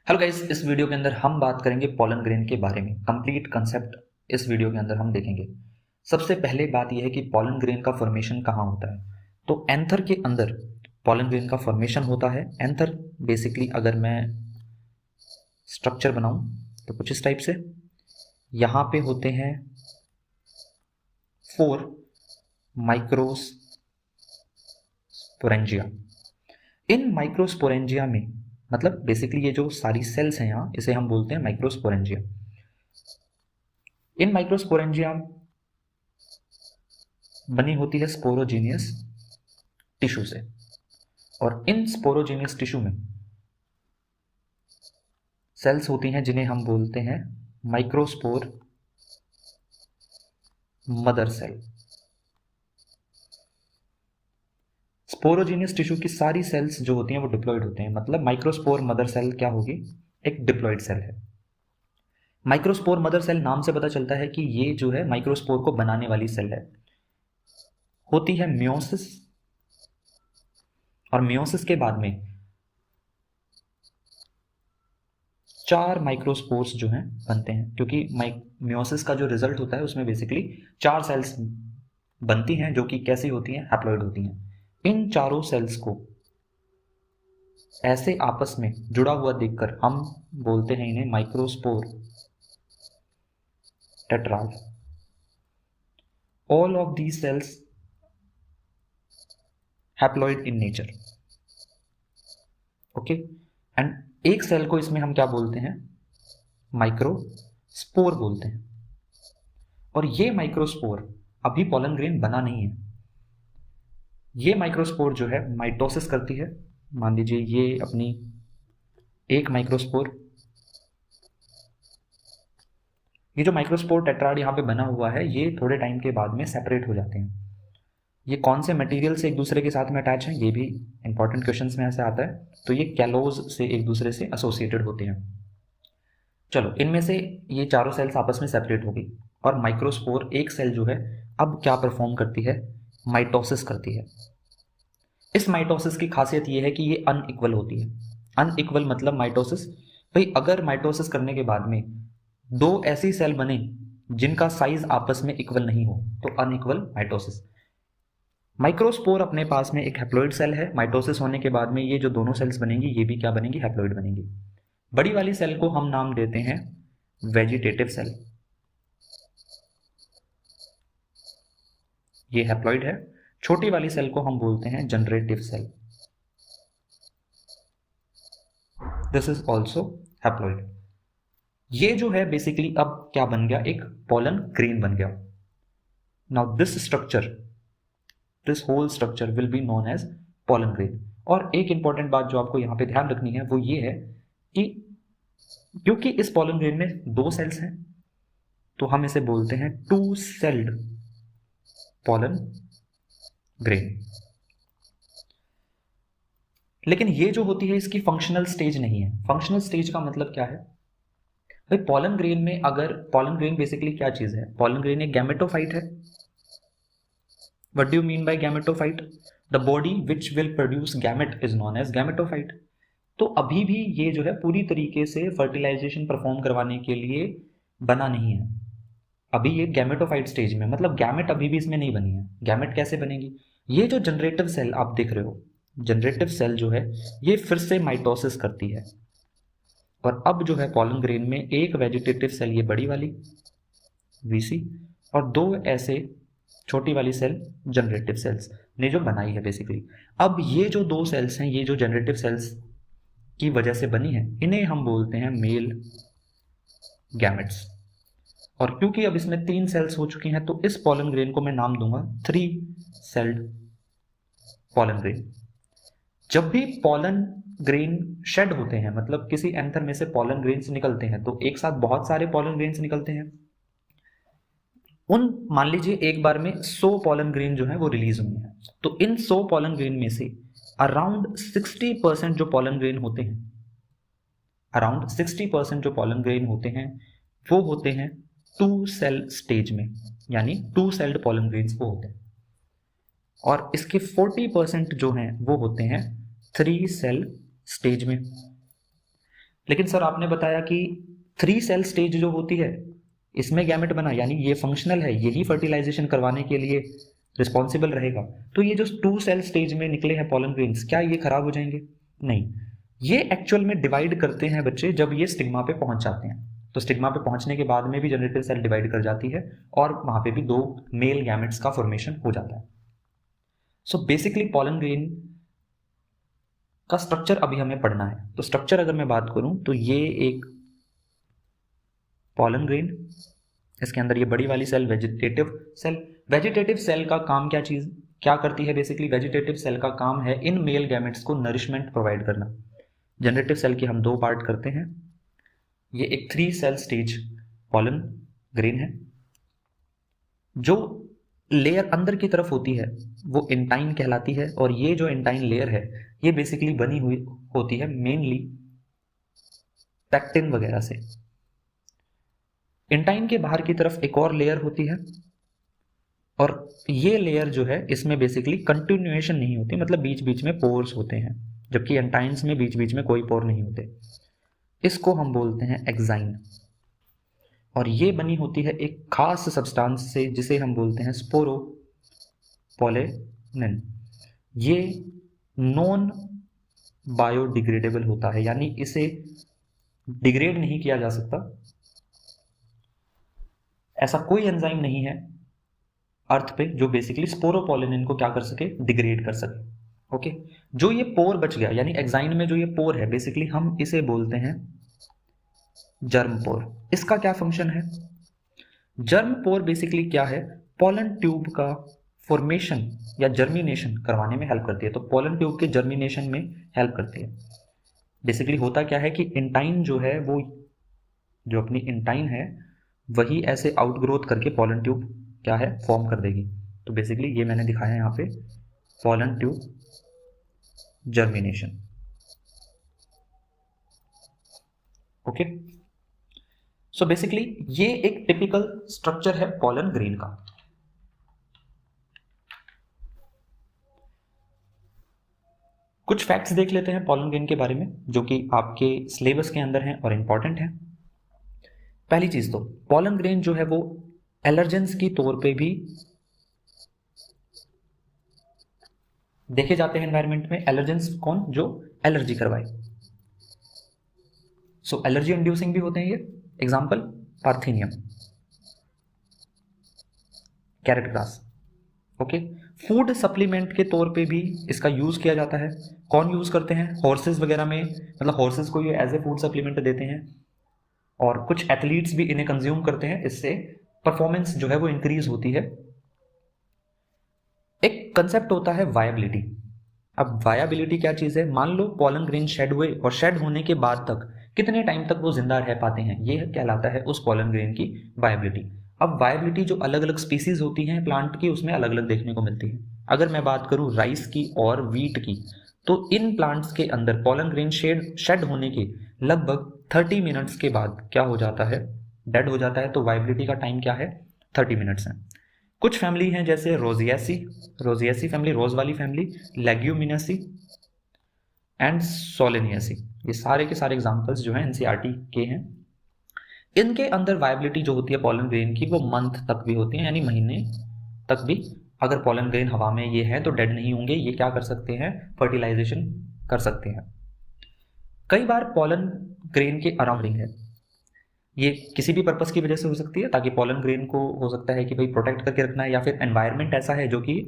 Hello guys, इस video के अंदर हम बात करेंगे पॉलन ग्रेन के बारे में। कंप्लीट कंसेप्ट इस वीडियो के अंदर हम देखेंगे। सबसे पहले बात यह है कि पॉलन ग्रेन का फॉर्मेशन कहाँ होता है। तो एंथर के अंदर पॉलन ग्रेन का फॉर्मेशन होता है। एंथर बेसिकली अगर मैं स्ट्रक्चर बनाऊं तो कुछ इस टाइप से यहाँ पे होते हैं 4 माइक्रोस्पोरेंजिया। इन माइक्रोस्पोरेंजिया में मतलब बेसिकली ये जो सारी सेल्स हैं यहाँ, इसे हम बोलते हैं माइक्रोस्पोरेंजिया। इन माइक्रोस्पोरेंजिया बनी होती है स्पोरोजीनियस टिश्यू से, और इन स्पोरोजीनियस टिश्यू में सेल्स होती हैं जिन्हें हम बोलते हैं microspore mother cell. Sporogenous tissue की सारी सेल्स जो होती हैं वो डिप्लॉयड होते हैं। मतलब माइक्रोस्पोर मदर सेल क्या होगी? एक डिप्लॉयड सेल है। माइक्रोस्पोर मदर सेल नाम से पता चलता है कि ये जो है माइक्रोस्पोर को बनाने वाली सेल है। होती है मियोसिस, और मियोसिस के बाद में 4 माइक्रोस्पोर्स जो हैं बनते हैं, क्योंकि मियोसिस का जो रिजल्ट होता है उसमें बेसिकली 4 सेल्स बनती हैं जो कि कैसी होती हैं? हैप्लॉइड होती हैं। इन चारों सेल्स को ऐसे आपस में जुड़ा हुआ देखकर हम बोलते हैं इन्हें microspore tetrad. All of these cells haploid in nature. Okay, and एक सेल को इसमें हम क्या बोलते हैं? माइक्रोस्पोर बोलते हैं। और ये माइक्रोस्पोर अभी पॉलन ग्रेन बना नहीं है। ये माइक्रोस्पोर जो है माइटोसिस करती है। मान लीजिए ये अपनी एक माइक्रोस्पोर, ये जो माइक्रोस्पोर टेट्राड यहाँ पे बना हुआ है ये थोड़े टाइम के बाद में सेपरेट हो जाते हैं। ये कौन से मटेरियल से एक दूसरे के साथ में अटैच हैं, ये भी इंपॉर्टेंट क्वेश्चंस में ऐसे आता है। तो ये कैलोज से एक दूसरे से एसोसिएटेड होते हैं। चलो, इनमें से ये चारों सेल्स आपस में सेपरेट हो गई, और माइक्रोस्पोर एक सेल जो है अब क्या परफॉर्म करती है? माइटोसिस करती है। इस माइटोसिस की खासियत ये है कि ये अनइक्वल होती है। अनइक्वल मतलब माइटोसिस, भाई अगर माइटोसिस करने के बाद में 2 ऐसी सेल बने जिनका साइज आपस में इक्वल नहीं हो तो अनइक्वल माइटोसिस। माइक्रोस्पोर अपने पास में एक हैप्लॉइड सेल है। माइटोसिस होने के बाद में ये जो दोनों सेल्स बनेंगी ये भी क्या बनेंगी? हैप्लॉइड बनेंगी। बड़ी वाली सेल को हम नाम देते हैं वेजिटेटिव सेल, ये हैप्लॉइड है। छोटी वाली सेल को हम बोलते हैं generative cell, this is also haploid. ये जो है बेसिकली अब क्या बन गया? एक पॉलन ग्रेन बन गया। Now this structure, this whole structure will be known as pollen grain. और एक इंपॉर्टेंट बात जो आपको यहां पे ध्यान रखनी है वो ये है कि क्योंकि इस पॉलन ग्रेन में 2 सेल्स हैं तो हम इसे बोलते हैं 2 सेल्ड पॉलन ग्रेन। लेकिन ये जो होती है इसकी फंक्शनल स्टेज नहीं है। फंक्शनल स्टेज का मतलब क्या है भाई? पॉलन ग्रेन में अगर पॉलन ग्रेन बेसिकली क्या चीज है? पॉलन ग्रेन एक गैमेटोफाइट है। What do you mean by gametophyte? The body which will produce gamete is known as gametophyte. तो अभी भी ये जो है पूरी तरीके से फर्टिलाइजेशन परफॉर्म करवाने के लिए बना नहीं है। अभी ये गैमेटोफाइट स्टेज में, मतलब गैमेट अभी भी इसमें नहीं बनी है। गैमेट कैसे बनेगी? ये जो जनरेटिव सेल आप देख रहे हो, जनरेटिव सेल जो है ये फिर से माइटोसिस करती है, और अब जो है पॉलन ग्रेन में एक वेजिटेटिव सेल ये बड़ी वाली वीसी और 2 ऐसे छोटी वाली सेल जनरेटिव सेल्स ने जो बनाई है बेसिकली। अब ये जो 2 सेल्स हैं, ये जो जनरेटिव सेल्स की वजह से बनी है, इन्हें हम बोलते हैं मेल गैमेट्स। और क्योंकि अब इसमें 3 सेल्स हो चुकी हैं तो इस पॉलन ग्रेन को मैं नाम दूंगा 3 सेल्ड पॉलन ग्रेन। जब भी पॉलन ग्रेन शेड होते हैं, मतलब किसी एंथर में से पॉलन ग्रेन्स निकलते हैं, तो एक साथ बहुत सारे पॉलन ग्रेन्स निकलते हैं। उन मान लीजिए एक बार में 100 पॉलन ग्रेन जो है वो रिलीज हुई है, तो इन 100 पॉलन ग्रेन में से अराउंड 60% जो पॉलन ग्रेन होते हैं, अराउंड 60% जो पॉलन ग्रेन होते हैं वो होते हैं 2 सेल स्टेज में, यानी 2 सेल्ड पॉलन ग्रेन्स वो होते हैं। और इसके 40% जो हैं वो होते हैं 3 सेल स्टेज में। लेकिन सर आपने बताया कि 3 सेल स्टेज जो होती है इसमें गैमेट बना, यानी ये फंक्शनल है, यही फर्टिलाइजेशन करवाने के लिए रिस्पॉन्सिबल रहेगा, तो ये जो 2 सेल स्टेज में निकले हैं पॉलन ग्रेन्स, क्या ये खराब हो जाएंगे? नहीं, ये एक्चुअल में डिवाइड करते हैं बच्चे जब ये स्टिग्मा पे पहुंच जाते हैं। तो स्टिग्मा पे पहुंचने के बाद में भी जनरेटिव सेल डिवाइड कर जाती है और वहां पे भी 2 मेल गैमेट्स का फॉर्मेशन हो जाता है। सो बेसिकली पॉलन ग्रेन का स्ट्रक्चर अभी हमें पढ़ना है। तो स्ट्रक्चर अगर मैं बात करूं तो ये एक पॉलन ग्रेन, इसके अंदर ये बड़ी वाली cell vegetative cell. Vegetative cell का काम क्या करती है? बेसिकली वेजिटेटिव सेल का काम है इन मेल गैमेट्स को नरिशमेंट प्रोवाइड करना। जनरेटिव सेल की हम 2 पार्ट करते हैं। ये एक 3 सेल स्टेज पॉलन ग्रेन है। जो लेयर अंदर की तरफ होती है वो इंटाइन कहलाती है, और ये जो इंटाइन लेयर है ये बेसिकली बनी हुई होती है मेनली पैक्टिन वगैरह से। इंटाइन के बाहर की तरफ एक और लेयर होती है, और ये लेयर जो है इसमें बेसिकली कंटिन्यूएशन नहीं होती, मतलब बीच बीच में पोर्स होते हैं, जबकि एंटाइन्स में बीच बीच में कोई पोर नहीं होते। इसको हम बोलते हैं एक्साइन, और ये बनी होती है एक खास सब्सटेंस से जिसे हम बोलते हैं स्पोरोपोलेनिन। ये नॉन बायोडिग्रेडेबल होता है, यानी इसे डिग्रेड नहीं किया जा सकता। ऐसा कोई एंजाइम नहीं है अर्थ पे जो बेसिकली स्पोरोपोलेनिन को क्या कर सके, डिग्रेड कर सके। ओके, जो ये पोर बच गया, यानी एक्साइन में जो ये पोर है बेसिकली हम इसे बोलते हैं जर्म पोर। इसका क्या फंक्शन है? जर्म पोर बेसिकली क्या है? पोलन ट्यूब का फॉर्मेशन या जर्मिनेशन करवाने में हेल्प करती है। तो पोलन ट्यूब के जर्मिनेशन में हेल्प करती है। बेसिकली होता क्या है कि इंटाइन जो है वो जो अपनी इंटाइन है वही ऐसे आउटग्रोथ करके पोलन ट्यूब क्या है, फॉर्म कर देगी। तो बेसिकली ये मैंने दिखाया है यहाँ पे pollen tube germination. Okay, so basically ये एक टिपिकल स्ट्रक्चर है पॉलन ग्रेन का। कुछ फैक्ट्स देख लेते हैं पॉलन ग्रेन के बारे में जो कि आपके सिलेबस के अंदर हैं और इंपॉर्टेंट है। पहली चीज तो पॉलन ग्रेन जो है वो एलर्जेंस की तौर पे भी देखे जाते हैं एनवायरनमेंट में। एलर्जेंस कौन? जो एलर्जी करवाए। सो एलर्जी इंड्यूसिंग भी होते हैं ये। Example parthenium, carrot grass. Okay, food supplement के तौर पे भी इसका यूज किया जाता है। कौन यूज करते हैं? हॉर्सेस वगैरह में, मतलब हॉर्सेस को ये एज ए फूड सप्लीमेंट देते हैं, और कुछ एथलीट्स भी इन्हें कंज्यूम करते हैं। इससे परफॉर्मेंस जो है वो इंक्रीज होती है। एक कंसेप्ट होता है वायबिलिटी। अब वायबिलिटी क्या चीज है? मान लो पॉलन ग्रेन शेड हुए और शेड होने के बाद तक कितने टाइम तक वो जिंदा रह पाते हैं, ये कहलाता है उस पॉलन ग्रेन की वायबिलिटी। अब वायबिलिटी जो अलग अलग स्पीसीज होती हैं प्लांट की उसमें अलग अलग देखने को मिलती है। अगर मैं बात करूं राइस की और वीट की, तो इन प्लांट्स के अंदर पॉलन ग्रेन शेड होने के लगभग 30 मिनट्स के बाद क्या हो जाता है, डेड हो जाता है। तो वायबिलिटी का टाइम क्या है? 30 मिनट्स है। कुछ फैमिली हैं जैसे रोजियासी फैमिली, रोज वाली फैमिली, लेग्यूमिनेसी एंड सोलेनियसी, ये सारे के सारे एग्जांपल्स जो हैं एनसीईआरटी के हैं। इनके अंदर वायबिलिटी जो होती है पॉलन ग्रेन की वो मंथ तक भी होती है, यानी महीने तक भी। अगर पॉलन ग्रेन हवा में ये है तो डेड नहीं होंगे, ये क्या कर सकते हैं, फर्टिलाइजेशन कर सकते हैं। कई बार पॉलन ग्रेन के अराउंडिंग है, ये किसी भी पर्पस की वजह से हो सकती है, ताकि पॉलन ग्रेन को हो सकता है कि भाई प्रोटेक्ट करके रखना है, या फिर एनवायरनमेंट ऐसा है जो कि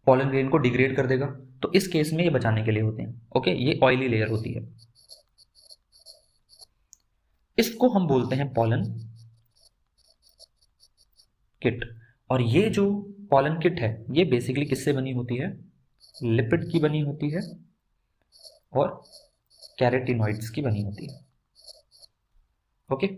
पॉलन ग्रेन को डिग्रेड कर देगा, तो इस केस में ये बचाने के लिए होते हैं। ओके, ये ऑयली लेयर होती है, इसको हम बोलते हैं पॉलन किट। और ये जो पॉलन किट है ये बेसिकली किससे बनी होती है? लिपिड की बनी होती है और कैरोटीनॉइड्स की बनी होती है। ओके,